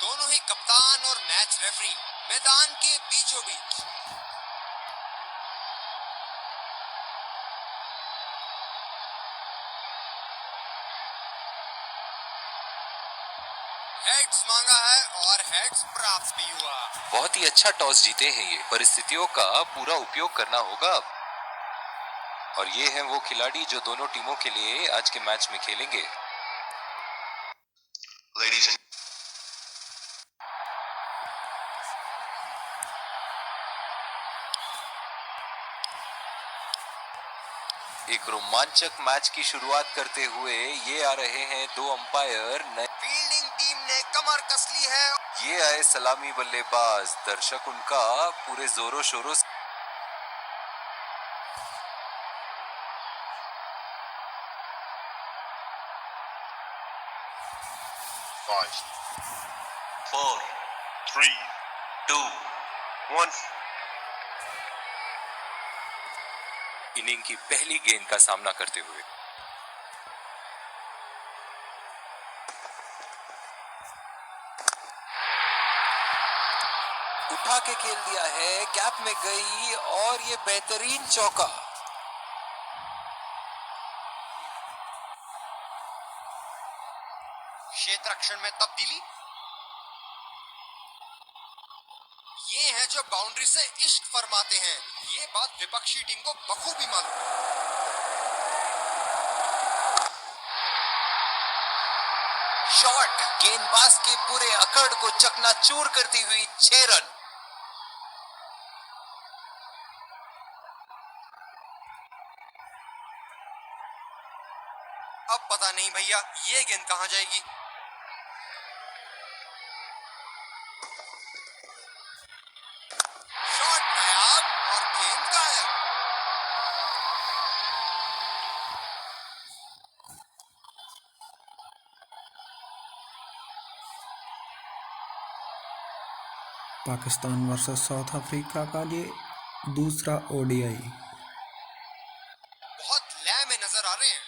दोनों ही कप्तान और मैच रेफरी मैदान के बीचों बीच। हेड्स मांगा है और हेड्स प्राप्त भी हुआ। बहुत ही अच्छा टॉस जीते हैं ये। परिस्थितियों का पूरा उपयोग करना होगा अब। और ये हैं वो खिलाड़ी जो दोनों टीमों के लिए आज के मैच में खेलेंगे। एक रोमांचक मैच की शुरुआत करते हुए ये आ रहे हैं दो अंपायर। फील्डिंग टीम ने कमर कस ली है। ये आए सलामी बल्लेबाज। दर्शक उनका पूरे जोरों शोरों से 5, 4, 3, 2, 1। इनिंग की पहली गेंद का सामना करते हुए उठा के खेल दिया है, गैप में गई और ये बेहतरीन चौका। क्षेत्र रक्षण में तब्दीली। ये है जो बाउंड्री से इश्क फरमाते हैं। ये बात विपक्षी टीम को बखूबी मालूम है। शॉट गेंदबाज के पूरे अकड़ को चकनाचूर करती हुई 6 रन। अब पता नहीं भैया ये गेंद कहां जाएगी। शॉट नायाब और गेंद गायब। पाकिस्तान वर्सेस साउथ अफ्रीका का ये दूसरा ओडीआई। बहुत लय में नजर आ रहे हैं।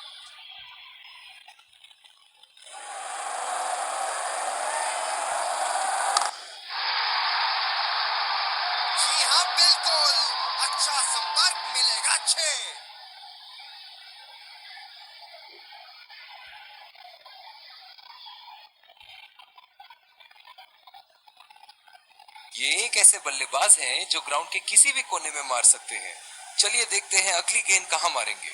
जी हाँ बिल्कुल, अच्छा संपर्क मिलेगा 6। ये एक ऐसे बल्लेबाज हैं जो ग्राउंड के किसी भी कोने में मार सकते हैं। चलिए देखते हैं अगली गेंद कहां मारेंगे।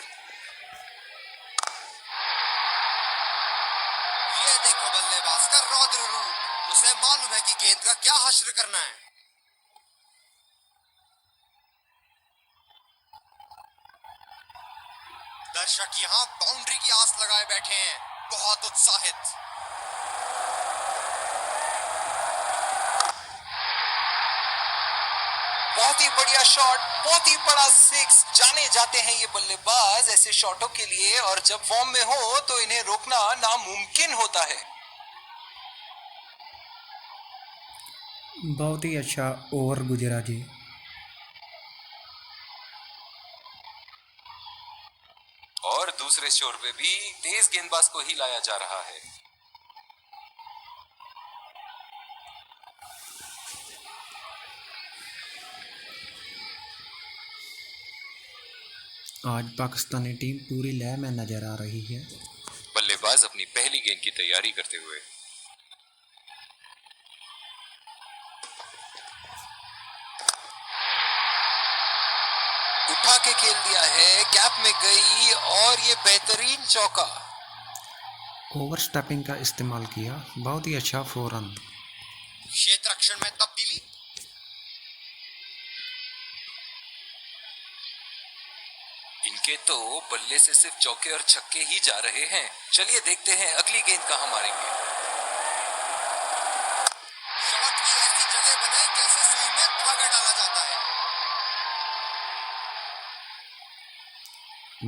ये देखो बल्लेबाज का रौद्र रूप। उसे मालूम है कि गेंद का क्या हश्र करना है। दर्शक यहाँ बाउंड्री की आस लगाए बैठे हैं, बहुत उत्साहित। बहुत ही बढ़िया शॉट, बहुत ही बड़ा 6। जाने जाते हैं ये बल्लेबाज ऐसे शॉटों के लिए, और जब फॉर्म में हो तो इन्हें रोकना नामुमकिन होता है। बहुत ही अच्छा ओवर गुजरा जी। और दूसरे छोर पे भी तेज गेंदबाज को ही लाया जा रहा है। आज पाकिस्तानी टीम पूरी लय में नजर आ रही है। बल्लेबाज अपनी पहली गेंद की तैयारी करते हुए उठा के खेल दिया है, गैप में गई और ये बेहतरीन चौका। ओवर स्टेपिंग का इस्तेमाल किया, बहुत ही अच्छा 4 रन। क्षेत्र रक्षण में तब्दीली। इनके तो बल्ले से सिर्फ चौके और छक्के ही जा रहे हैं। चलिए देखते हैं अगली गेंद कहां मारेंगे। शॉट की ऐसी जगह बनाई जैसे सुई में धागा डाला जाता है।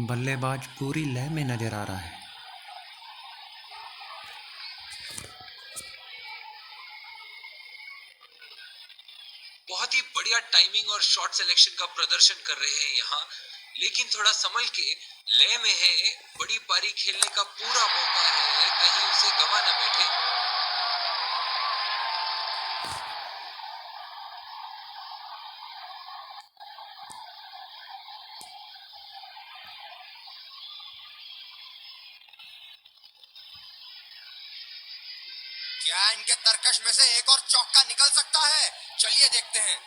बल्लेबाज पूरी लय में नजर आ रहा है। बहुत ही बढ़िया टाइमिंग और शॉट सिलेक्शन का प्रदर्शन कर रहे हैं यहाँ, लेकिन थोड़ा संभल के। लय में है, बड़ी पारी खेलने का पूरा मौका है, कहीं उसे गवा न बैठे। क्या इनके तरकश में से एक और चौका निकल सकता है? चलिए देखते हैं।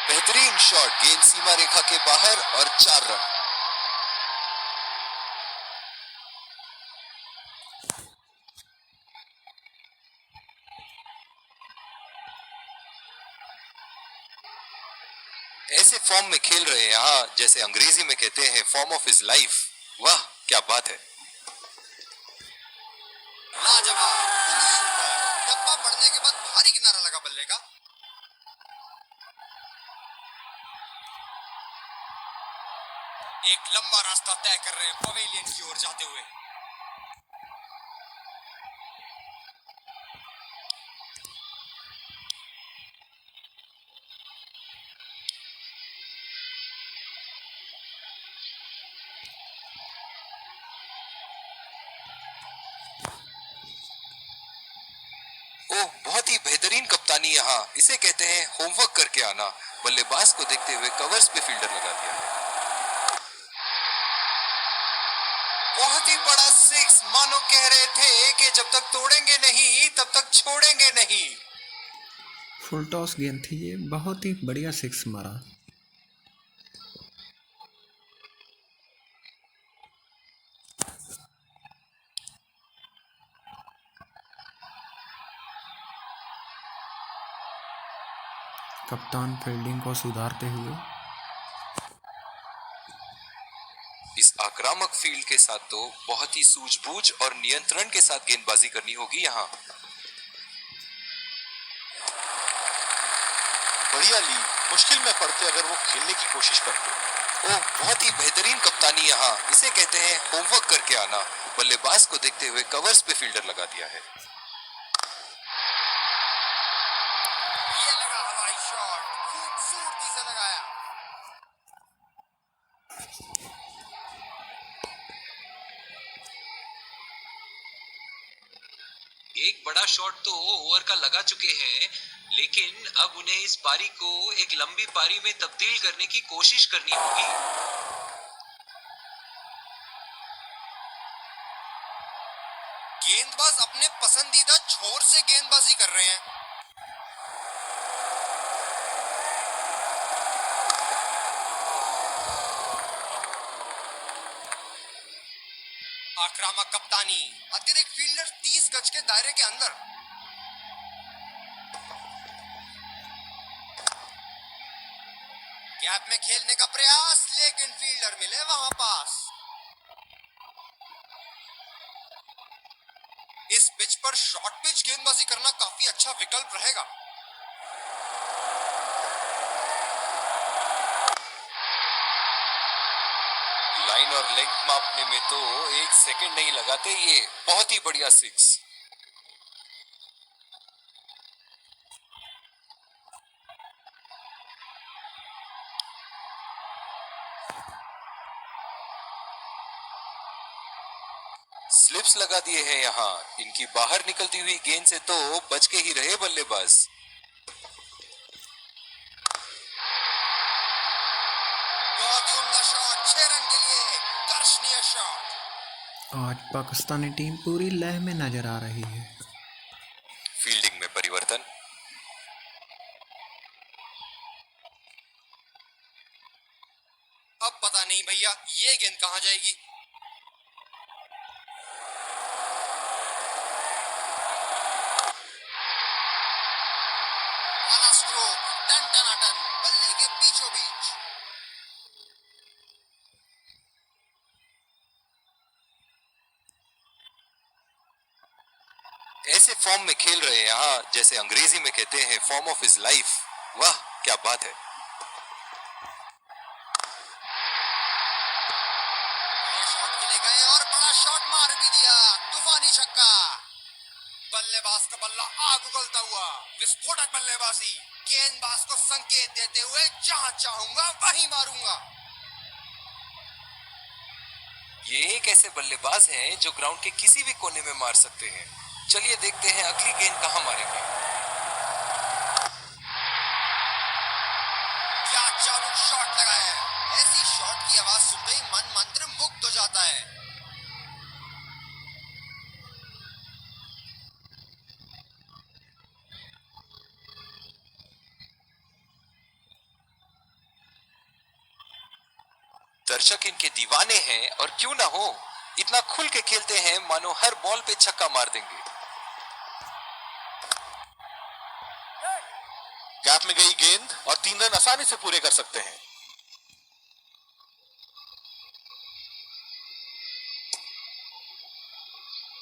बेहतरीन शॉट, गेंद सीमा रेखा के बाहर और 4 रन। ऐसे फॉर्म में खेल रहे हैं यहाँ, जैसे अंग्रेजी में कहते हैं फॉर्म ऑफ हिज लाइफ। वाह क्या बात है। लाजवाब, उंगली ऊपर। डब्बा पड़ने के बाद भारी किनारा लगा बल्ले का। एक लंबा रास्ता तय कर रहे हैं पवेलियन की ओर जाते हुए। ओह बहुत ही बेहतरीन कप्तानी यहाँ, इसे कहते हैं होमवर्क करके आना। बल्लेबाज को देखते हुए कवर्स पे फील्डर लगा दिया है। बहुत ही बड़ा 6, मानो कह रहे थे कि जब तक तोड़ेंगे नहीं तब तक छोड़ेंगे नहीं। फुल टॉस गेंद थी ये, बहुत ही बढ़िया 6 मारा। कप्तान फील्डिंग को सुधारते हुए। इस आक्रामक फील्ड के साथ तो बहुत ही सूझबूझ और नियंत्रण के साथ गेंदबाजी करनी होगी यहाँ। बढ़िया ली, मुश्किल में पड़ते अगर वो खेलने की कोशिश करते। ओह बहुत ही बेहतरीन कप्तानी यहाँ, इसे कहते हैं होमवर्क करके आना। बल्लेबाज को देखते हुए कवर्स पे फील्डर लगा दिया है। ये लगा हवाई शॉट, खूबसूरती से लगाया। एक बड़ा शॉट तो ओवर का लगा चुके हैं, लेकिन अब उन्हें इस पारी को एक लंबी पारी में तब्दील करने की कोशिश करनी होगी। गेंदबाज अपने पसंदीदा छोर से गेंदबाजी कर रहे हैं। आक्रामक कप्तानी, अतिरिक्त फील्डर 30 गज के दायरे के अंदर। गैप में खेलने का प्रयास, लेकिन फील्डर मिले वहां पास। इस पिच पर शॉर्ट पिच गेंदबाजी करना काफी अच्छा विकल्प रहेगा। लाइन और लेंथ मापने में तो 1 सेकंड नहीं लगाते ये। बहुत ही बढ़िया 6। स्लिप्स लगा दिए हैं यहाँ, इनकी बाहर निकलती हुई गेंद से तो बच के ही रहे बल्लेबाज। बहुत ही उम्दा शॉट, 6 रन के लिए दर्शनीय शॉट। आज पाकिस्तानी टीम पूरी लय में नजर आ रही है। फील्डिंग में परिवर्तन। अब पता नहीं भैया ये गेंद कहां जाएगी। आला स्ट्रोक, टन टनाटन, बल्ले के बीचों बीच। ऐसे फॉर्म में खेल रहे हैं यहाँ, जैसे अंग्रेजी में कहते हैं फॉर्म ऑफ हिज लाइफ। वाह क्या बात है। बड़े शॉट खेले गए और बड़ा शॉट मार भी दिया, तूफानी छक्का। बल्लेबाज का बल्ला आग उगलता हुआ, विस्फोटक बल्लेबाजी। गेंदबाज को संकेत देते हुए जहां चाहूंगा वहीं मारूंगा। ये एक ऐसे बल्लेबाज हैं जो ग्राउंड के किसी भी कोने में मार सकते हैं। चलिए देखते हैं अगली गेंद कहां मारेंगे। क्या चाबुक शॉट लगाया है। ऐसी शॉट की आवाज सुनते ही मन मंत्र मुग्ध हो जाता है। दर्शक इनके दीवाने हैं और क्यों ना हो, इतना खुल के खेलते हैं मानो हर बॉल पे छक्का मार देंगे। गैप में गई गेंद और 3 रन आसानी से पूरे कर सकते हैं।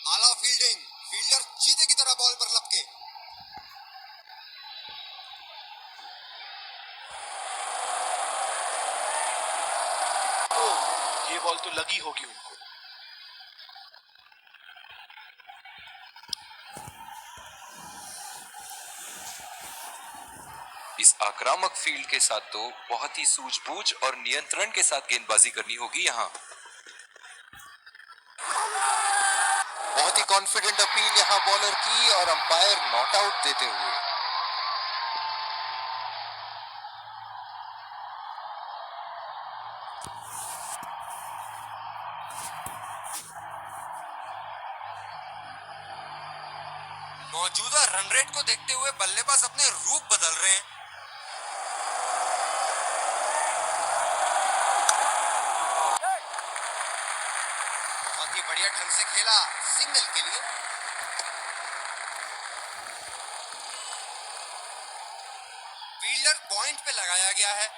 आला फील्डिंग, फील्डर चीते की तरह बॉल पर लपके। ये बॉल तो लगी होगी उनको। इस आक्रामक फील्ड के साथ तो बहुत ही सूझबूझ और नियंत्रण के साथ गेंदबाजी करनी होगी यहाँ। बहुत ही कॉन्फिडेंट अपील यहाँ बॉलर की और अंपायर नॉट आउट देते हुए। मौजूदा रन रेट को देखते हुए बल्लेबाज अपने रूप बदल रहे हैं। बहुत ही बढ़िया ढंग से खेला, सिंगल के लिए। फील्डर पॉइंट पे लगाया गया है।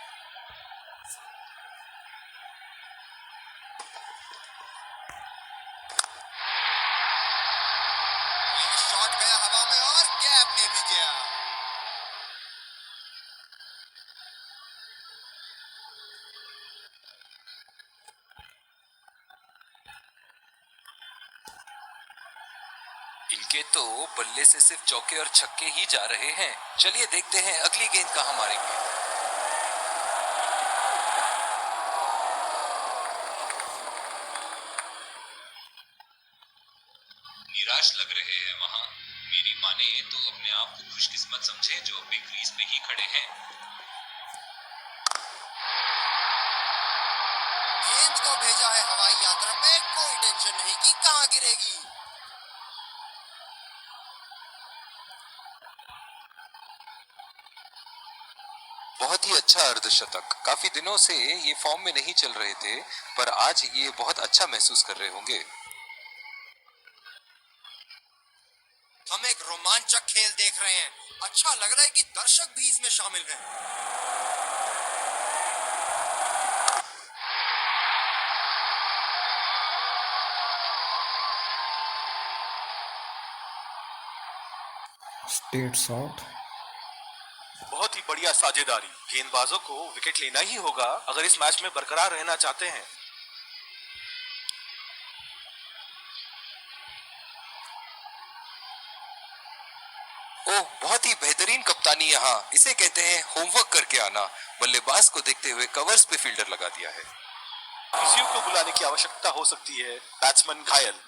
ये शॉट गया हवा में और गैप में भी गया। इनके तो बल्ले से सिर्फ चौके और छक्के ही जा रहे हैं। चलिए देखते हैं अगली गेंद कहां मारेंगे। निराश लग रहे हैं वहां। मेरी माने तो अपने आप को खुशकिस्मत समझे जो अभी क्रीज पे ही खड़े हैं। गेंद को भेजा है हवाई यात्रा पे, कोई टेंशन नहीं कि कहां गिरेगी। बहुत ही अच्छा अर्धशतक। काफी दिनों से ये फॉर्म में नहीं चल रहे थे, पर आज ये बहुत अच्छा महसूस कर रहे होंगे। हम एक रोमांचक खेल देख रहे हैं। अच्छा लग रहा है कि दर्शक भी इसमें शामिल हैं। Straight shot. बहुत ही बढ़िया साझेदारी। गेंदबाजों को विकेट लेना ही होगा अगर इस मैच में बरकरार रहना चाहते हैं। ओह, बहुत ही बेहतरीन कप्तानी यहाँ। इसे कहते हैं होमवर्क करके आना। बल्लेबाज को देखते हुए कवर्स पे फील्डर लगा दिया है। किसी को बुलाने की आवश्यकता हो सकती है। बैट्समैन घायल।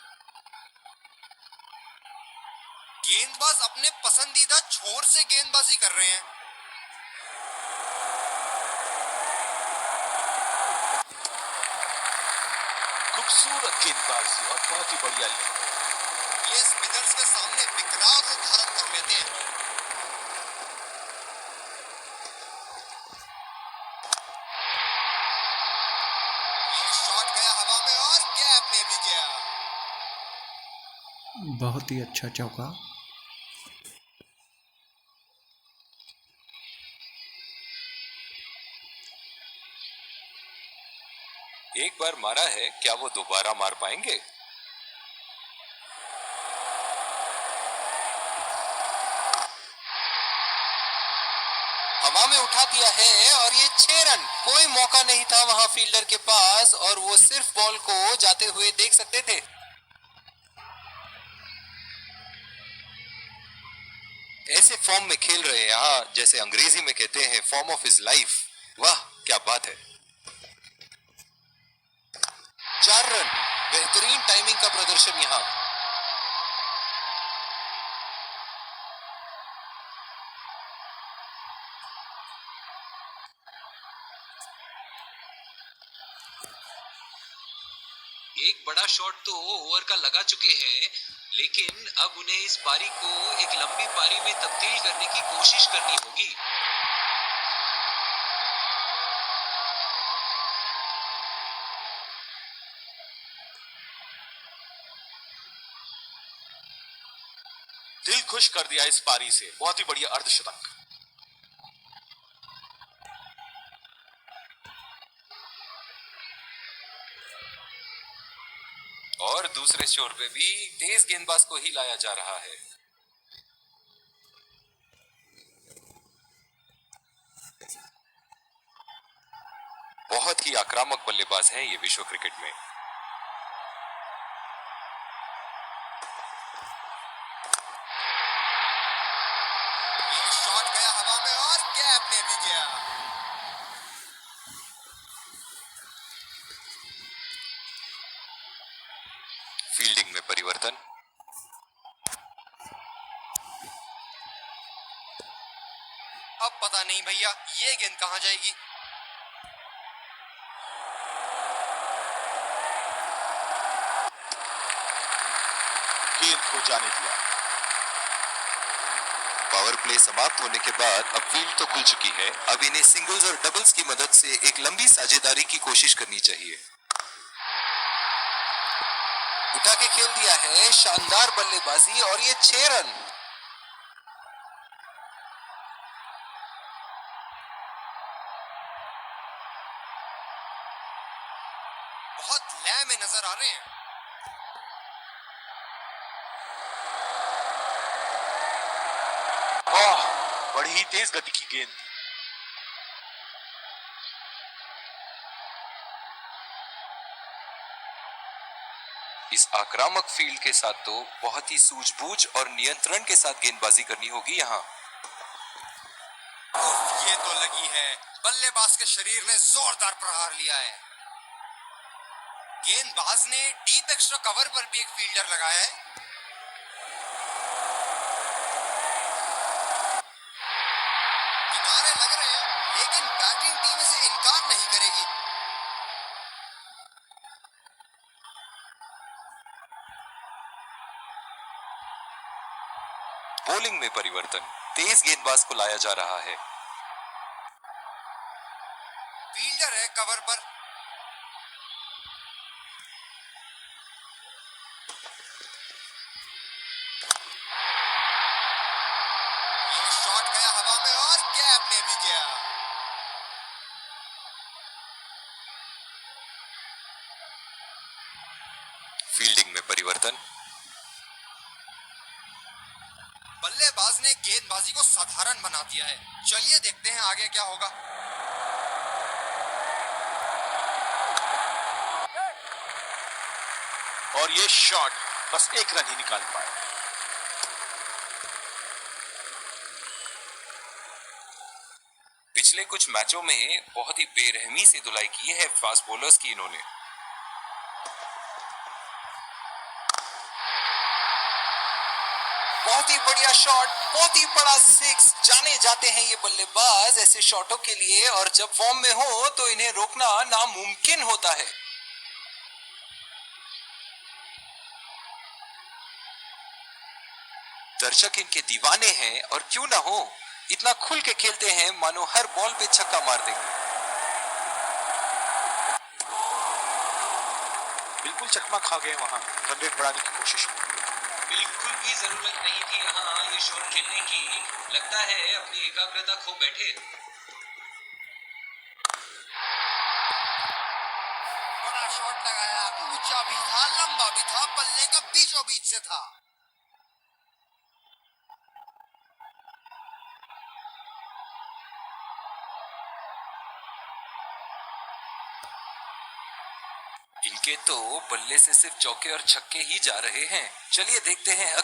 गेंदबाज अपने पसंदीदा छोर से गेंदबाजी कर रहे हैं। खूबसूरत गेंदबाजी और बहुत ही बढ़िया लीड। ये स्पिनर्स के सामने विकराल रूप धारण कर लेते हैं। ये शॉट गया हवा में और गैप में भी गया। बहुत ही अच्छा चौका। एक बार मारा है, क्या वो दोबारा मार पाएंगे? हवा में उठा दिया है और ये 6 रन। कोई मौका नहीं था वहां फील्डर के पास और वो सिर्फ बॉल को जाते हुए देख सकते थे। ऐसे फॉर्म में खेल रहे हैं यहाँ, जैसे अंग्रेजी में कहते हैं फॉर्म ऑफ हिज लाइफ। वाह क्या बात है। 4 रन। बेहतरीन टाइमिंग का प्रदर्शन यहाँ। एक बड़ा शॉट तो ओवर का लगा चुके हैं, लेकिन अब उन्हें इस पारी को एक लंबी पारी में तब्दील करने की कोशिश करनी होगी। दिल खुश कर दिया इस पारी से, बहुत ही बढ़िया अर्धशतक। और दूसरे छोर पे भी तेज गेंदबाज को ही लाया जा रहा है। बहुत ही आक्रामक बल्लेबाज हैं ये विश्व क्रिकेट में। ये शॉट गया हवा में और गैप में भी गया। फील्डिंग में परिवर्तन। अब पता नहीं भैया ये गेंद कहां जाएगी। गेंद को जाने दिया। पावर प्ले समाप्त होने के बाद अब फील्ड तो खुल चुकी है। अब इन्हें सिंगल्स और डबल्स की मदद से एक लंबी साझेदारी की कोशिश करनी चाहिए। उठा के खेल दिया है, शानदार बल्लेबाजी और ये 6 रन। बहुत लय में नजर आ रहे हैं। ओह, बड़ी ही तेज गति की गेंद। इस आक्रामक फील्ड के साथ तो बहुत ही सूझबूझ और नियंत्रण के साथ गेंदबाजी करनी होगी यहाँ। ये तो लगी है। बल्लेबाज के शरीर ने जोरदार प्रहार लिया है। गेंदबाज ने डीप एक्स्ट्रा कवर पर भी एक फील्डर लगाया है। किनारे लग रहे हैं, लेकिन बैटिंग टीम इसे इनकार नहीं करेगी। बॉलिंग में परिवर्तन। तेज गेंदबाज को लाया जा रहा है। फील्डर है कवर पर। ये शॉट गया हवा में और गैप में भी गया। फील्डिंग में परिवर्तन। बल्लेबाज ने गेंदबाजी को साधारण बना दिया है। चलिए देखते हैं आगे क्या होगा। और ये शॉट बस एक रन ही निकाल पाए। पिछले कुछ मैचों में बहुत ही बेरहमी से धुलाई की है फास्ट बॉलर्स की इन्होंने। बहुत ही बढ़िया शॉट, बहुत ही बड़ा 6। जाने जाते हैं ये बल्लेबाज ऐसे शॉटों के लिए, और जब फॉर्म में हो तो इन्हें रोकना नामुमकिन होता है। दर्शक इनके दीवाने हैं, और क्यों ना हो, इतना खुल के खेलते हैं मानो हर बॉल पे छक्का मार देंगे। बिल्कुल चकमा खा गए वहां रन रेट बढ़ाने की कोशिश में। बिल्कुल भी जरूरत नहीं थी यहाँ ये शॉट खेलने की। लगता है अपनी एकाग्रता खो बैठे। बड़ा शॉट लगाया, ऊंचा भी था, लंबा भी था, बल्ले का बीचों बीच से था। इनके तो बल्ले से सिर्फ चौके और छक्के ही जा रहे हैं। चलिए देखते हैं ये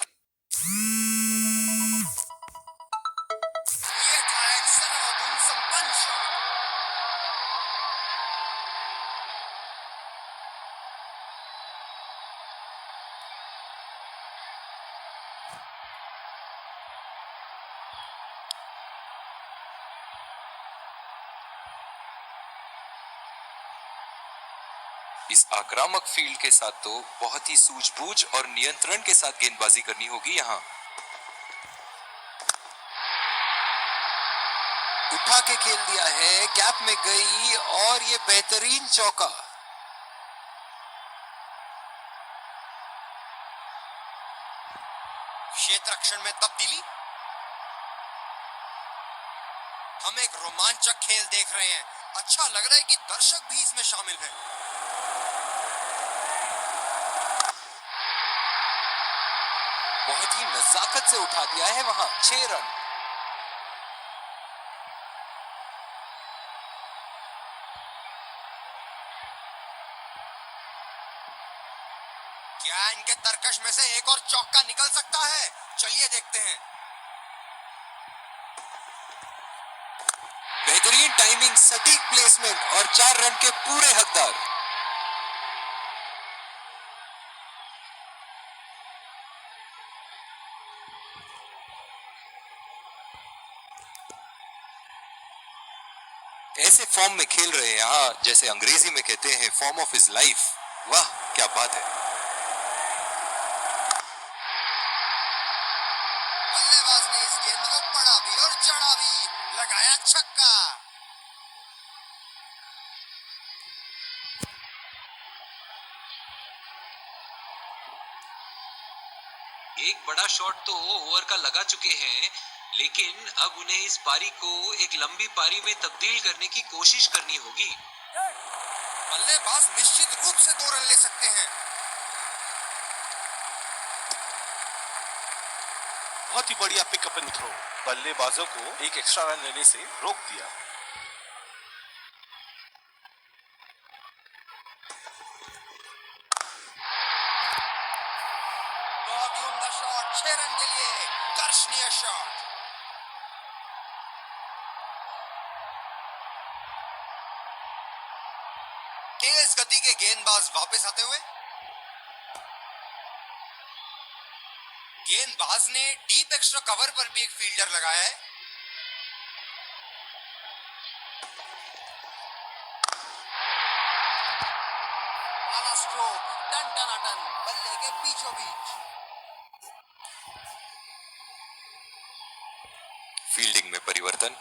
था एक सर्वगुण संपन्न शॉट। इस आक्रामक फील्ड के साथ तो बहुत ही सूझबूझ और नियंत्रण के साथ गेंदबाजी करनी होगी यहाँ। उठा के खेल दिया है, गैप में गई और ये बेहतरीन चौका। क्षेत्र रक्षण में तब्दीली। हम एक रोमांचक खेल देख रहे हैं। अच्छा लग रहा है कि दर्शक भी इसमें शामिल हैं। बहुत ही नजाकत से उठा दिया है वहां 6 रन। क्या इनके तरकश में से एक और चौका निकल सकता है? चलिए देखते हैं। बेहतरीन टाइमिंग, सटीक प्लेसमेंट और 4 रन के पूरे हकदार। ऐसे फॉर्म में खेल रहे हैं यहाँ, जैसे अंग्रेजी में कहते हैं फॉर्म ऑफ हिज लाइफ। वाह क्या बात है। बल्लेबाज ने इस गेंद को पड़ा भी और जड़ा भी, लगाया छक्का। एक बड़ा शॉट तो ओवर का लगा चुके हैं, लेकिन अब उन्हें इस पारी को एक लंबी पारी में तब्दील करने की कोशिश करनी होगी। बल्लेबाज निश्चित रूप से 2 रन ले सकते हैं। बहुत ही बढ़िया पिकअप एंड थ्रो, बल्लेबाजों को एक एक्स्ट्रा रन लेने से रोक दिया। बहुत ही उम्दा शॉट, 6 रन के लिए दर्शनीय शॉट। तेज गति के गेंदबाज वापस आते हुए। गेंदबाज ने डीप एक्स्ट्रा कवर पर भी एक फील्डर लगाया है। आला स्ट्रोक, टन टनाटन, बल्ले के बीचों बीच। फील्डिंग में परिवर्तन।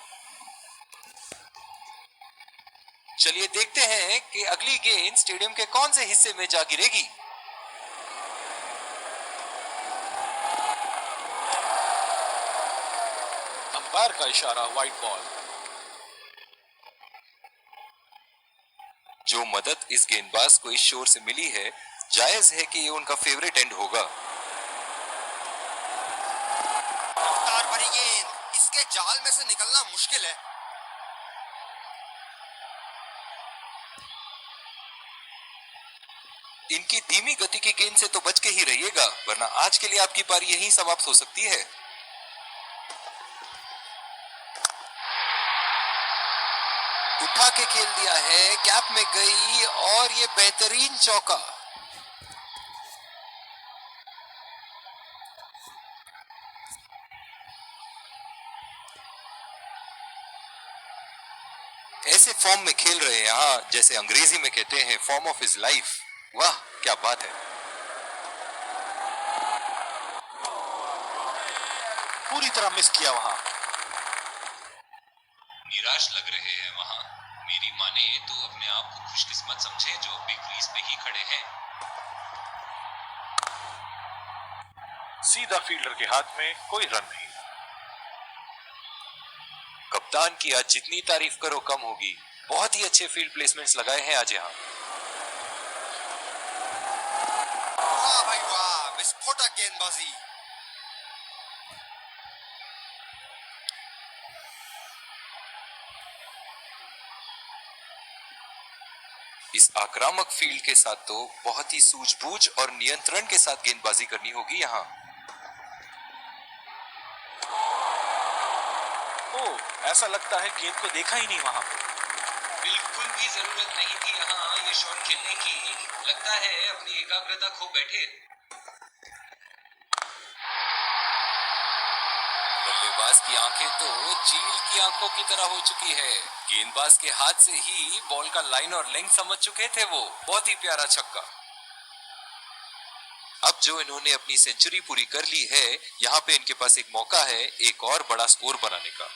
चलिए देखते हैं कि अगली गेंद स्टेडियम के कौन से हिस्से में जा गिरेगी। अंपायर का इशारा, वाइड बॉल। जो मदद इस गेंदबाज को इस शोर से मिली है, जायज है कि ये उनका फेवरेट एंड होगा। रफ्तार भरी गेंद, इसके जाल में से निकलना मुश्किल है। इनकी धीमी गति की गेंद से तो बच के ही रहिएगा, वरना आज के लिए आपकी पारी यहीं समाप्त हो सकती है। उठा के खेल दिया है, गैप में गई और ये बेहतरीन चौका। ऐसे फॉर्म में खेल रहे हैं यहाँ, जैसे अंग्रेजी में कहते हैं फॉर्म ऑफ हिज लाइफ। वाह क्या बात है। पूरी तरह मिस किया वहां। निराश लग रहे हैं वहां। मेरी माने तो अपने आप को खुशकिस्मत समझे जो अभी क्रीज पे ही खड़े हैं। सीधा फील्डर के हाथ में, कोई रन नहीं। कप्तान की आज जितनी तारीफ करो कम होगी। बहुत ही अच्छे फील्ड प्लेसमेंट्स लगाए हैं आज यहाँ। वाह भाई वाह, विस्फोटक गेंदबाजी। इस आक्रामक फील्ड के साथ तो बहुत ही सूझबूझ और नियंत्रण के साथ गेंदबाजी करनी होगी यहाँ। ओह, ऐसा लगता है गेंद को देखा ही नहीं वहां पे। बिल्कुल भी जरूरत नहीं थी यहाँ ये शॉट खेलने की। लगता है अपनी एकाग्रता खो बैठे। बल्लेबाज की आंखें तो चील की आंखों की तरह हो चुकी है। गेंदबाज के हाथ से ही बॉल का लाइन और लेंथ समझ चुके थे वो। बहुत ही प्यारा छक्का। अब जो इन्होंने अपनी सेंचुरी पूरी कर ली है, यहाँ पे इनके पास एक मौका है एक और बड़ा स्कोर बनाने का।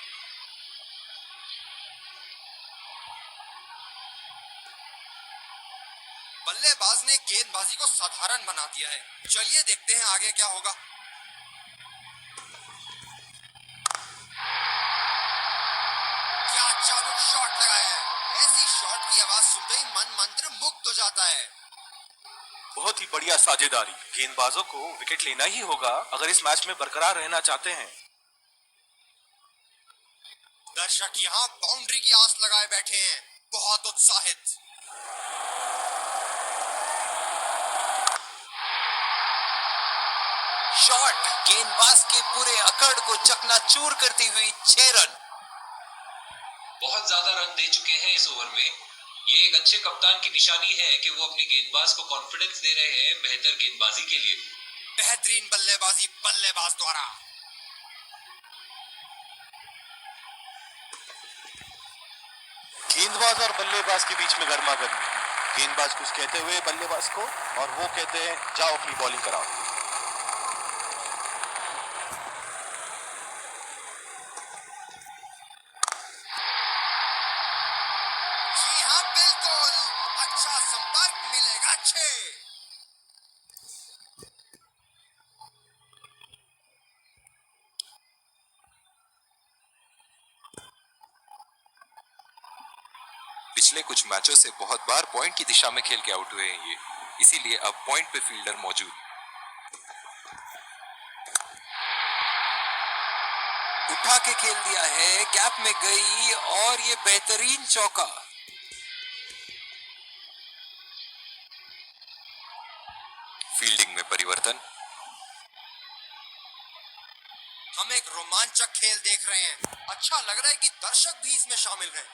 बल्लेबाज ने गेंदबाजी को साधारण बना दिया है। चलिए देखते हैं आगे क्या होगा। सुनते ही मन मंत्र मुक्त हो जाता है। बहुत ही बढ़िया साझेदारी। गेंदबाजों को विकेट लेना ही होगा अगर इस मैच में बरकरार रहना चाहते हैं। दर्शक यहाँ बाउंड्री की आस लगाए बैठे हैं, बहुत उत्साहित। शॉट गेंदबाज के पूरे अकड़ को चकनाचूर करती हुई 6 रन। बहुत ज्यादा रन दे चुके हैं इस ओवर में। ये एक अच्छे कप्तान की निशानी है कि वो अपने गेंदबाज को कॉन्फिडेंस दे रहे हैं बेहतर गेंदबाजी के लिए। बेहतरीन बल्लेबाजी बल्लेबाज द्वारा। गेंदबाज और बल्लेबाज के बीच में गर्मा गर्मी। गेंदबाज कुछ कहते हुए बल्लेबाज को, और वो कहते हैं जाओ अपनी बॉलिंग कराओ। जी हाँ बिल्कुल, अच्छा संपर्क मिलेगा। अच्छे पिछले कुछ मैचों से बहुत बार पॉइंट की दिशा में खेल के आउट हुए हैं ये, इसीलिए अब पॉइंट पे फील्डर मौजूद। उठा के खेल दिया है, गैप में गई और ये बेहतरीन चौका। फील्डिंग में परिवर्तन। हम एक रोमांचक खेल देख रहे हैं। अच्छा लग रहा है कि दर्शक भी इसमें शामिल हैं।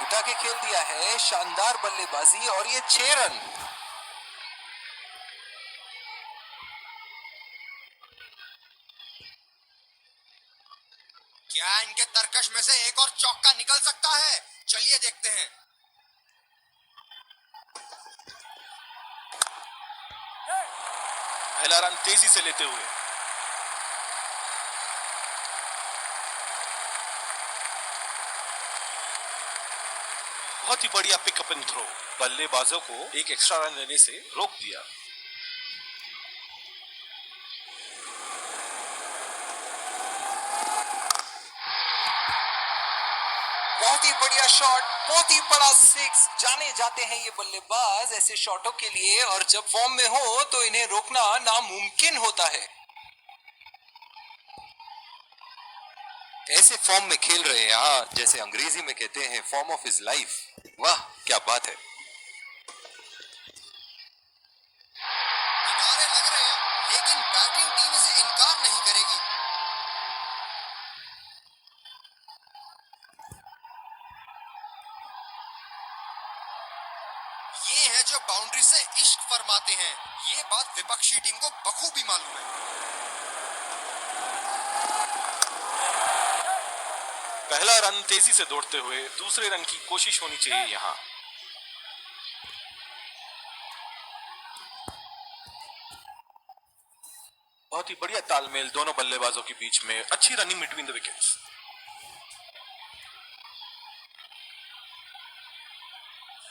उठा के खेल दिया है, शानदार बल्लेबाजी और ये 6 रन। क्या इनके तरकश में से एक और चौका निकल सकता है? चलिए देखते हैं। पहला रन तेजी से लेते हुए बहुत ही बढ़िया पिकअप एंड थ्रो। बल्लेबाजों को एक एक्स्ट्रा रन लेने से रोक दिया। बहुत ही बढ़िया शॉट, बहुत ही बड़ा 6। जाने जाते हैं ये बल्लेबाज ऐसे शॉटों के लिए, और जब फॉर्म में हो तो इन्हें रोकना नामुमकिन होता है। ऐसे फॉर्म में खेल रहे हैं यहाँ, जैसे अंग्रेजी में कहते हैं फॉर्म ऑफ हिज लाइफ। वाह क्या बात है। किनारे लग रहे हैं, लेकिन बैटिंग टीम इसे इनकार नहीं करेगी। ये हैं जो बाउंड्री से इश्क फरमाते हैं। ये बात विपक्षी टीम को बखूबी मालूम है। पहला रन तेजी से दौड़ते हुए दूसरे रन की कोशिश होनी चाहिए यहाँ। बहुत ही बढ़िया तालमेल दोनों बल्लेबाजों के बीच में। अच्छी रनिंग बिटवीन द विकेट्स।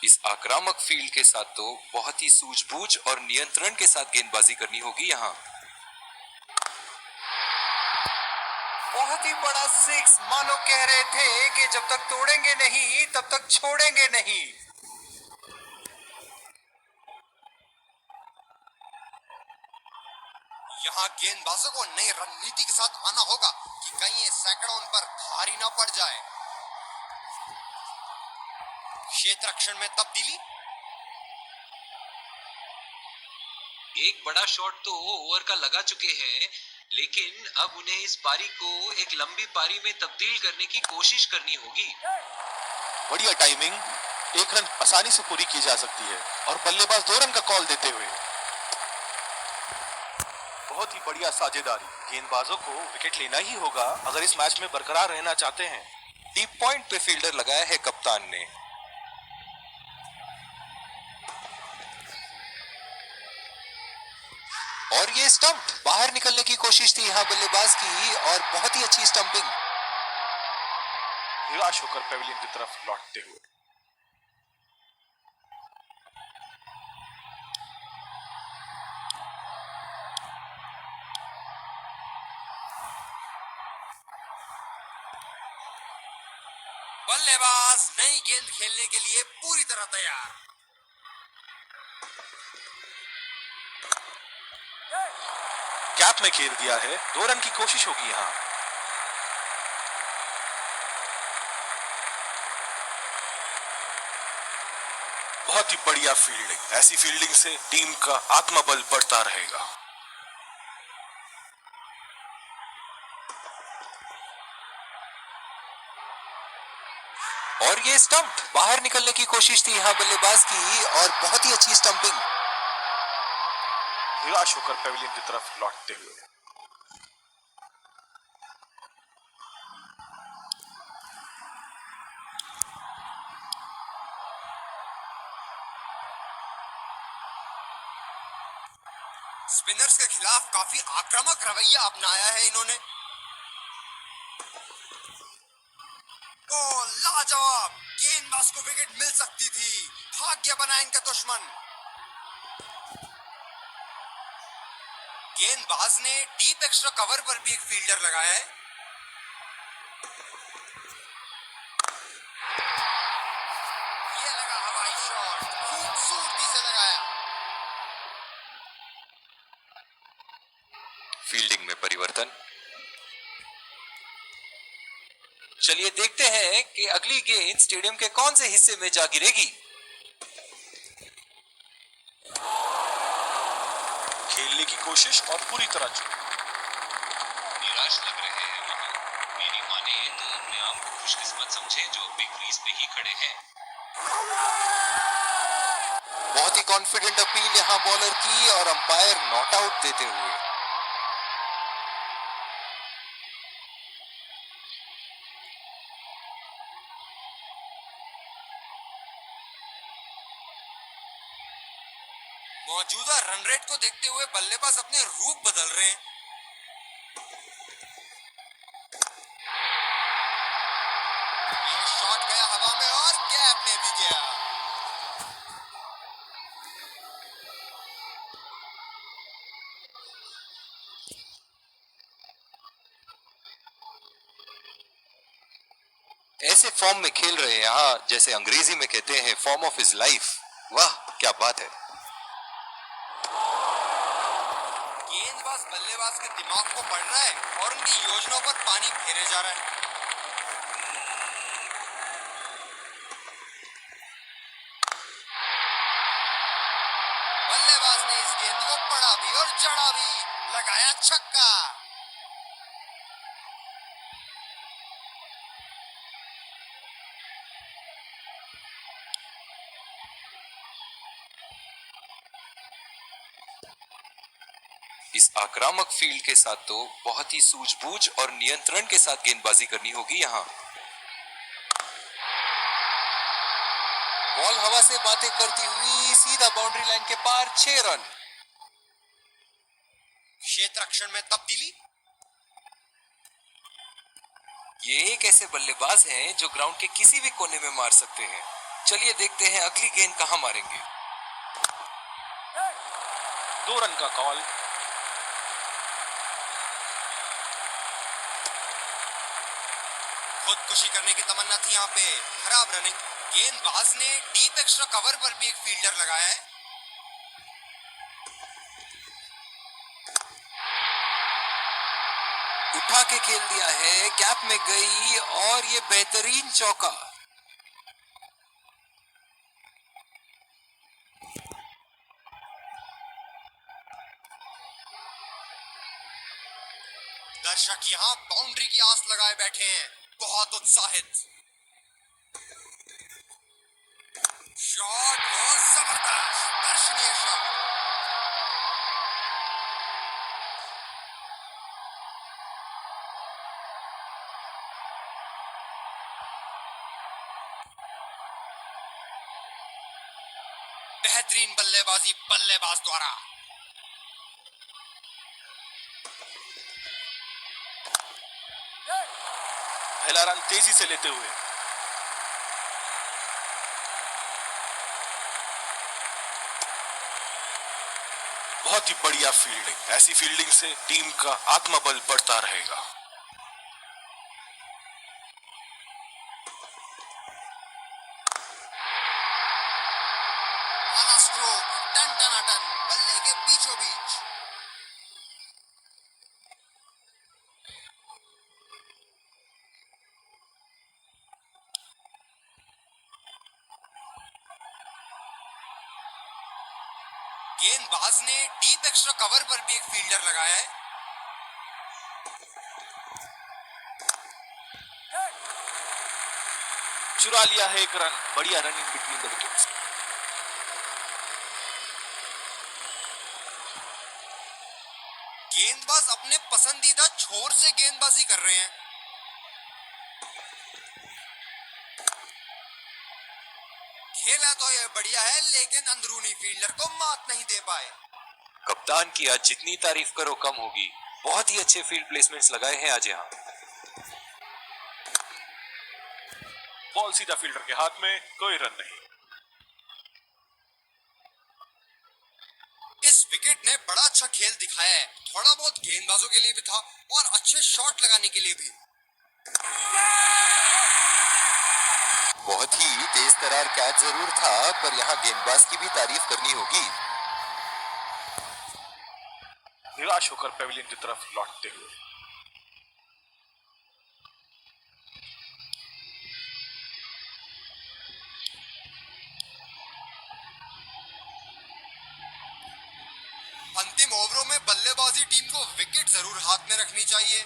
इस आक्रामक फील्ड के साथ तो बहुत ही सूझबूझ और नियंत्रण के साथ गेंदबाजी करनी होगी यहाँ। बहुत ही बड़ा 6। मानो कह रहे थे कि जब तक तोड़ेंगे नहीं तब तक छोड़ेंगे नहीं। यहाँ गेंदबाजों को नई रणनीति के साथ आना होगा कि कहीं ये सैकड़ा उन पर भारी ना पड़ जाए। क्षेत्र रक्षण में तब्दीली। एक बड़ा शॉट तो ओवर का लगा चुके हैं, लेकिन अब उन्हें इस पारी को एक लंबी पारी में तब्दील करने की कोशिश करनी होगी। बढ़िया टाइमिंग। एक रन आसानी से पूरी की जा सकती है, और बल्लेबाज 2 रन का कॉल देते हुए बहुत ही बढ़िया साझेदारी। गेंदबाजों को विकेट लेना ही होगा अगर इस मैच में बरकरार रहना चाहते हैं। डीप पॉइंट पे फील्डर लगाया है कप्तान ने। और ये स्टंप, बाहर निकलने की कोशिश थी यहाँ बल्लेबाज की, और बहुत ही अच्छी स्टंपिंग। निराश होकर पेविलियन की तरफ लौटते हुए बल्लेबाज नई गेंद खेलने के लिए पूरी तरह तैयार। गैप में खेल दिया है, 2 रन की कोशिश होगी यहाँ। बहुत ही बढ़िया फील्डिंग, ऐसी फील्डिंग से टीम का आत्मबल बढ़ता रहेगा। और ये स्टंप बाहर निकलने की कोशिश थी यहाँ बल्लेबाज की, और बहुत ही अच्छी स्टंपिंग। निराश होकर पेविलियन की तरफ लौटते हुए। स्पिनर्स के खिलाफ काफी आक्रामक रवैया अपनाया है इन्होंने। ओ लाजवाब, गेंदबाज को विकेट मिल सकती थी, भाग्य बना इनका दुश्मन। गेंदबाज ने डीप एक्स्ट्रा कवर पर भी एक फील्डर लगाया है। ये लगा हवाई शॉट, खूबसूरती से लगाया। फील्डिंग में परिवर्तन। चलिए देखते हैं कि अगली गेंद स्टेडियम के कौन से हिस्से में जा गिरेगी। खेलने की कोशिश और पूरी तरह चूक। निराश लग रहे हैं वहां। मेरी माने तो अपने आप को खुशकिस्मत समझें जो अभी क्रीज पे ही खड़े हैं। बहुत ही कॉन्फिडेंट अपील यहां बॉलर की, और अंपायर नॉट आउट देते हुए। मौजूदा रन रेट को देखते हुए बल्लेबाज अपने रूप बदल रहे हैं। ये शॉट गया हवा में और गैप में भी गया। ऐसे फॉर्म में खेल रहे हैं यहाँ, जैसे अंग्रेजी में कहते हैं फॉर्म ऑफ हिज लाइफ। वाह क्या बात है। गेंदबाज बल्लेबाज के दिमाग को पढ़ रहा है और उनकी योजनाओं पर पानी फेरे जा रहा है। बल्लेबाज ने इस गेंद को पढ़ा भी और जड़ा भी, लगाया छक्का। इस आक्रामक फील्ड के साथ तो बहुत ही सूझबूझ और नियंत्रण के साथ गेंदबाजी करनी होगी यहाँ। बॉल हवा से बातें करती हुई सीधा बाउंड्री लाइन के पार, 6 रन। क्षेत्र रक्षण में तब्दीली। ये एक ऐसे बल्लेबाज हैं जो ग्राउंड के किसी भी कोने में मार सकते हैं। चलिए देखते हैं अगली गेंद कहां मारेंगे। 2 रन का कॉल। खुदकुशी करने की तमन्ना थी यहाँ पे, खराब रनिंग। गेंदबाज ने डीप एक्स्ट्रा कवर पर भी एक फील्डर लगाया है। उठा के खेल दिया है, गैप में गई, और ये बेहतरीन चौका। दर्शक यहाँ बाउंड्री की आस लगाए बैठे हैं, बहुत उत्साहित। शॉट बहुत जबरदस्त, दर्शनीय शॉट। बेहतरीन बल्लेबाजी बल्लेबाज द्वारा। पहला रन तेजी से लेते हुए। बहुत ही बढ़िया फील्डिंग, ऐसी फील्डिंग से टीम का आत्मबल बढ़ता रहेगा। वाला स्ट्रोक टन टनाटन बल्ले के बीचों बीच। गेंदबाज ने डीप एक्स्ट्रा कवर पर भी एक फील्डर लगाया है। चुरा लिया है एक रन। बढ़िया रनिंग बिटवीन द विकेट्स। गेंदबाज अपने पसंदीदा छोर से गेंदबाजी कर रहे हैं। खेला तो यह बढ़िया है, लेकिन अंदरूनी फील्डर को मात नहीं दे पाए। कप्तान की आज जितनी तारीफ करो कम होगी। बहुत ही अच्छे फील्ड प्लेसमेंट्स लगाए हैं आज यहाँ। बॉल सीधा फील्डर के हाथ में, कोई रन नहीं। इस विकेट ने बड़ा अच्छा खेल दिखाया है, थोड़ा बहुत गेंदबाजों के लिए भी था और अच्छे शॉट लगाने के लिए भी। बहुत ही तेज तरार कैच जरूर था, पर यहाँ गेंदबाज की भी तारीफ करनी होगी। निराश होकर पेविलियन की तरफ लौटते हुए। अंतिम ओवरों में बल्लेबाजी टीम को विकेट जरूर हाथ में रखनी चाहिए।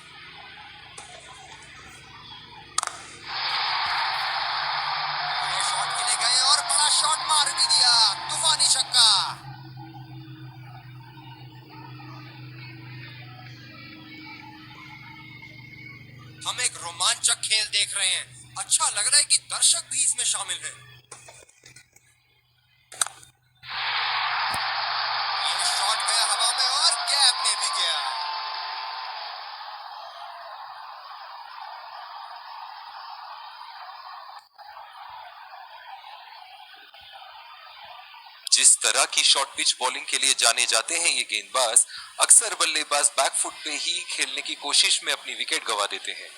ये शॉट खेले गए और बड़ा शॉट मार भी दिया, तूफानी छक्का। हम एक रोमांचक खेल देख रहे हैं। अच्छा लग रहा है कि दर्शक भी इसमें शामिल हैं। ये शॉट गया हवा में और गैप में भी गया। जिस तरह की शॉर्ट पिच बॉलिंग के लिए जाने जाते हैं ये गेंदबाज, अक्सर बल्लेबाज बैकफुट पे ही खेलने की कोशिश में अपनी विकेट गंवा देते हैं।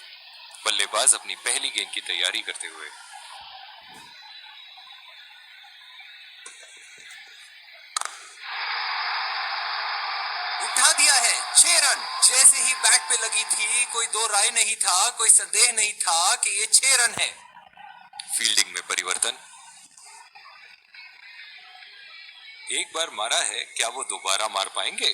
बल्लेबाज अपनी पहली गेंद की तैयारी करते हुए। उठा दिया है 6 रन। जैसे ही बैट पे लगी थी, कोई दो राय नहीं था, कोई संदेह नहीं था कि ये 6 रन है। फील्डिंग में परिवर्तन। एक बार मारा है, क्या वो दोबारा मार पाएंगे?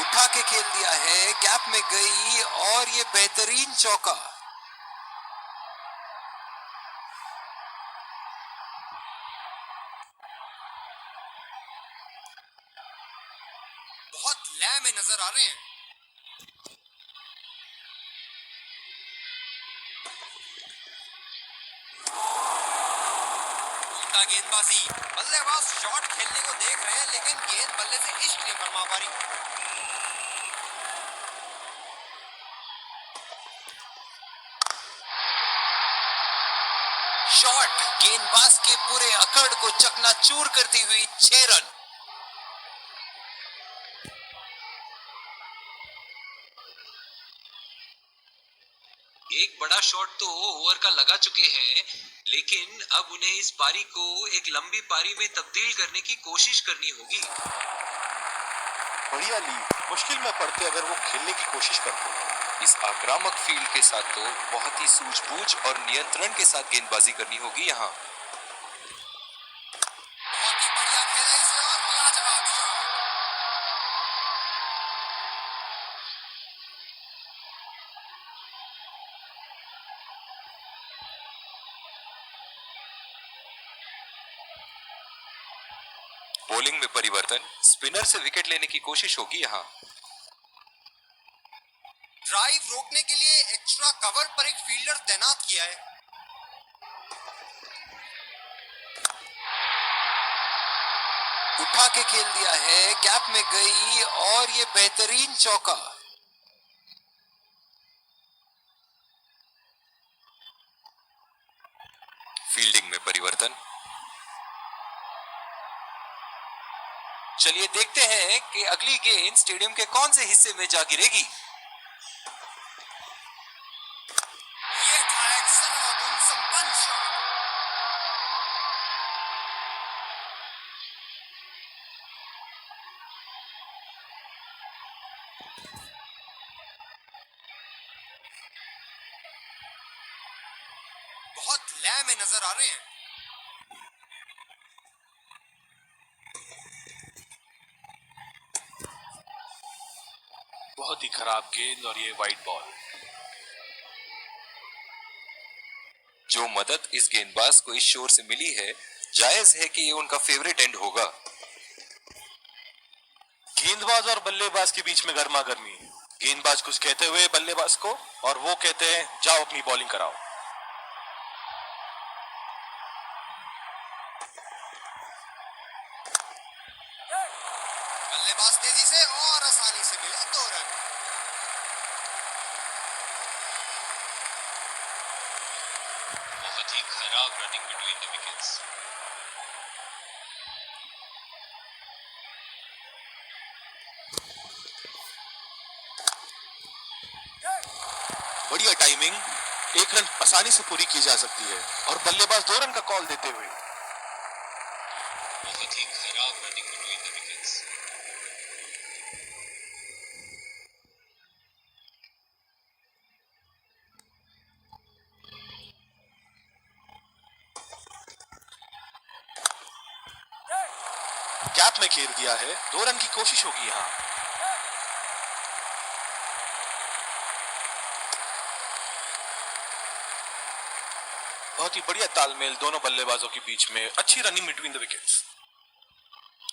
उठा के खेल दिया है, गैप में गई और ये बेहतरीन चौका। बहुत लय में नजर आ रहे हैं। उम्दा गेंदबाजी, बल्लेबाज शॉट खेलने को देख रहे हैं, लेकिन गेंद बल्ले से इश्क नहीं फरमा पा रही। शॉट गेंदबाज के पूरे अकड़ को चकनाचूर करती हुई 6 रन। एक बड़ा शॉट तो ओवर का लगा चुके हैं, लेकिन अब उन्हें इस पारी को एक लंबी पारी में तब्दील करने की कोशिश करनी होगी। बढ़िया ली, मुश्किल में पड़ते अगर वो खेलने की कोशिश करते। इस आक्रामक फील्ड के साथ तो बहुत ही सूझबूझ और नियंत्रण के साथ गेंदबाजी करनी होगी यहाँ। बहुत ही बढ़िया खेला इसे और लाजवाब शॉट। बॉलिंग में परिवर्तन। स्पिनर से विकेट लेने की कोशिश होगी यहाँ। ड्राइव रोकने के लिए एक्स्ट्रा कवर पर एक फील्डर तैनात किया है। उठा के खेल दिया है, गैप में गई और ये बेहतरीन चौका। फील्डिंग में परिवर्तन। चलिए देखते हैं कि अगली गेंद स्टेडियम के कौन से हिस्से में जा गिरेगी। छाया में नजर आ रहे हैं। बहुत ही खराब गेंद और ये वाइड बॉल। जो मदद इस गेंदबाज को इस शोर से मिली है, जायज है कि ये उनका फेवरेट एंड होगा। गेंदबाज और बल्लेबाज के बीच में गर्मा गर्मी। गेंदबाज कुछ कहते हुए बल्लेबाज को, और वो कहते हैं जाओ अपनी बॉलिंग कराओ। बल्लेबाज तेजी से और आसानी से मिले 2 रन। बहुत ही खराब रनिंग बिटवीन द विकेट्स। बढ़िया टाइमिंग, 1 रन आसानी से पूरी की जा सकती है, और बल्लेबाज 2 रन का कॉल देते हुए। बहुत ही खराब running between the wickets. Gap में खेल दिया है, 2 रन की कोशिश होगी यहां। बहुत ही बढ़िया तालमेल दोनों बल्लेबाजों के बीच में, अच्छी रनिंग बिटवीन द विकेट्स।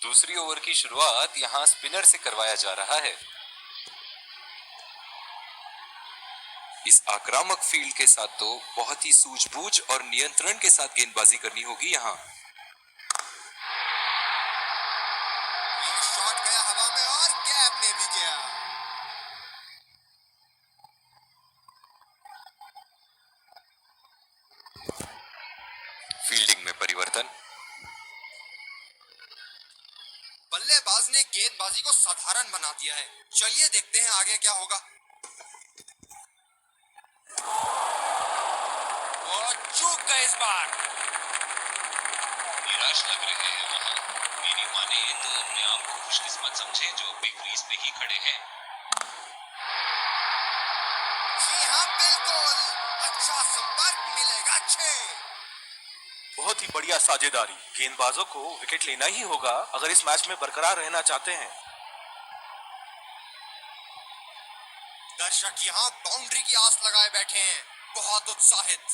दूसरी ओवर की शुरुआत यहां स्पिनर से करवाया जा रहा है। इस आक्रामक फील्ड के साथ तो बहुत ही सूझबूझ और नियंत्रण के साथ गेंदबाजी करनी होगी यहां। ये शॉट गया हवा में और गैप में भी गया। फील्डिंग में परिवर्तन। बल्लेबाज ने गेंदबाजी को साधारण बना दिया है। चलिए देखते हैं आगे क्या होगा। और चूक गए इस बार। निराश लग रहे हैं वहां। मेरी माने तो अपने आप को खुशकिस्मत समझे जो बिग क्रीज पे ही खड़े हैं। जी हाँ, बिल्कुल। अच्छा संपर्क मिलेगा 6। बहुत ही बढ़िया साझेदारी। गेंदबाजों को विकेट लेना ही होगा अगर इस मैच में बरकरार रहना चाहते हैं। दर्शक यहाँ बाउंड्री की आस लगाए बैठे हैं, बहुत उत्साहित।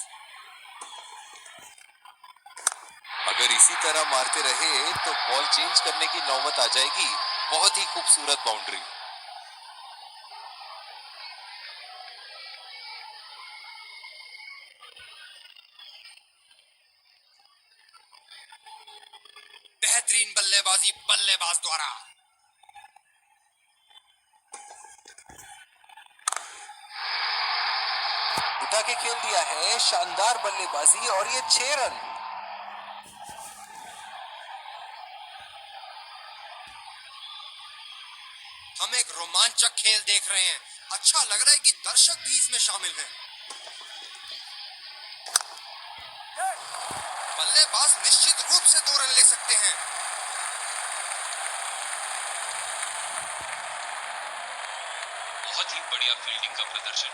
अगर इसी तरह मारते रहे तो बॉल चेंज करने की नौबत आ जाएगी। बहुत ही खूबसूरत बाउंड्री। बेहतरीन बल्लेबाजी बल्लेबाज द्वारा। उठा के खेल दिया है, शानदार बल्लेबाजी, और ये 6 रन। हम एक रोमांचक खेल देख रहे हैं। अच्छा लग रहा है कि दर्शक भी इसमें शामिल हैं। बल्लेबाज निश्चित रूप से 2 रन ले सकते हैं। बहुत ही बढ़िया फील्डिंग का प्रदर्शन।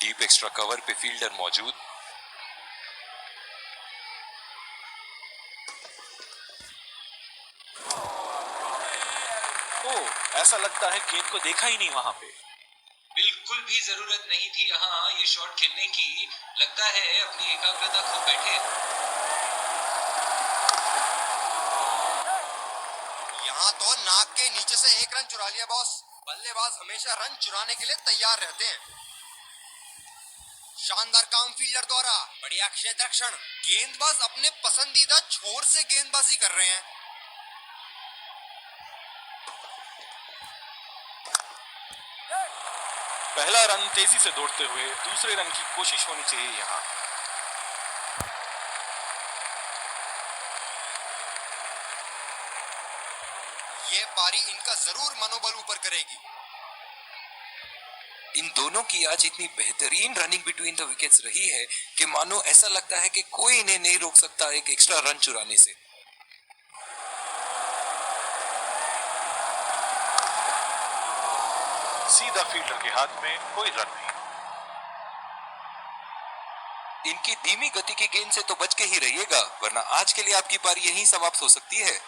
डीप एक्स्ट्रा कवर पे फील्डर मौजूद। ऐसा लगता है गेंद को देखा ही नहीं वहां पे। बिल्कुल भी जरूरत नहीं थी यहाँ ये शॉट खेलने की। लगता है अपनी एकाग्रता खो बैठे। यहाँ तो नाक के नीचे से 1 रन चुरा लिया बॉस। बल्लेबाज हमेशा रन चुराने के लिए तैयार रहते हैं। शानदार काम फील्डर द्वारा। बढ़िया क्षेत्र रक्षण। गेंदबाज अपने पसंदीदा छोर से गेंदबाजी कर रहे हैं। पहला रन तेजी से दौड़ते हुए, दूसरे रन की कोशिश होनी चाहिए यहाँ। ये पारी इनका जरूर मनोबल ऊपर करेगी। इन दोनों की आज इतनी बेहतरीन रनिंग बिटवीन द विकेट्स रही है कि मानो ऐसा लगता है कि कोई इन्हें नहीं रोक सकता एक एक्स्ट्रा रन चुराने से। सीधा फील्डर के हाथ में, कोई रन नहीं। इनकी धीमी गति की गेंद से तो बच के ही रहिएगा, वरना आज के लिए आपकी पारी यहीं समाप्त हो सकती है।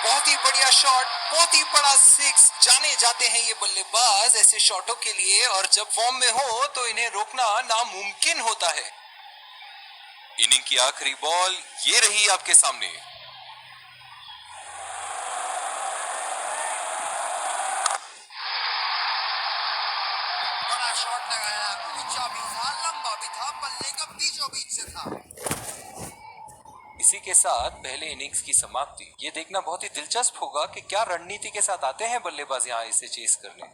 बहुत ही बढ़िया शॉट, बहुत ही बड़ा सिक्स। जाने जाते हैं ये बल्लेबाज ऐसे शॉटों के लिए, और जब फॉर्म में हो तो इन्हें रोकना नामुमकिन होता है। इनिंग की आखिरी बॉल ये रही आपके सामने। बड़ा शॉट लगाया, ऊंचा भी था, लंबा भी था, बल्ले का बीचों बीच से था। इसी के साथ पहले इनिंग्स की समाप्ति। ये देखना बहुत ही दिलचस्प होगा कि क्या रणनीति के साथ आते हैं बल्लेबाज यहां इसे चेस करने।